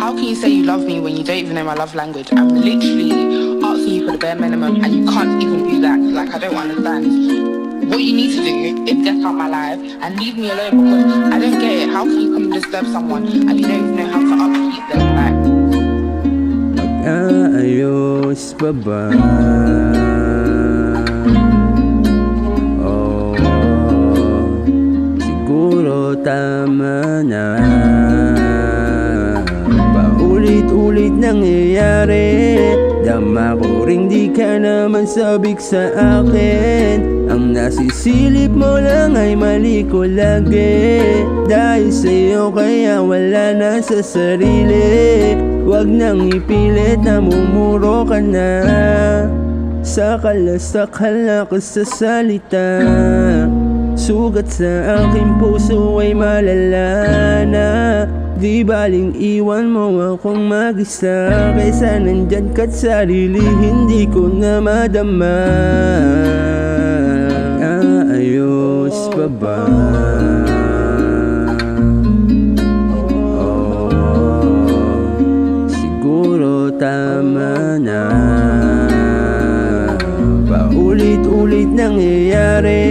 How can you say you love me when you don't even know my love language? I'm literally asking you for the bare minimum and you can't even do that. Like, I don't understand. What you need to do is get out my life and leave me alone, because I don't get it. How can you come and disturb someone and you don't even know how to upkeep them? Like, mag-aayos pa ba? Oh, siguro tama na. Paulit-ulit nangyayari, dama ko ring di ka naman sabik sa akin. Ang nasisilip mo lang ay mali ko lagi. Dahil sa'yo kaya wala na sa sarili. Wag nang ipilit, namumuro ka na. Sakala ka sa salita. Sugat sa aking puso ay malala na. Di baling iwan mo akong mag-isa, kaysa nandyan ka't sarili hindi ko na madama. Ayos pa ba? Siguro tama na. Paulit-ulit nangyayari,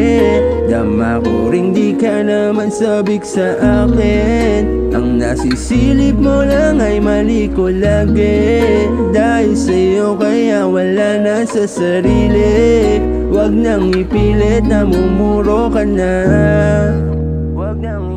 dama ko ring di ka naman sabik sa akin. Ang nasisilip mo lang ay mali ko lagi. Dahil sa'yo kaya wala na sa sarili. Wag nang ipilit, namumuro ka na. Wag nang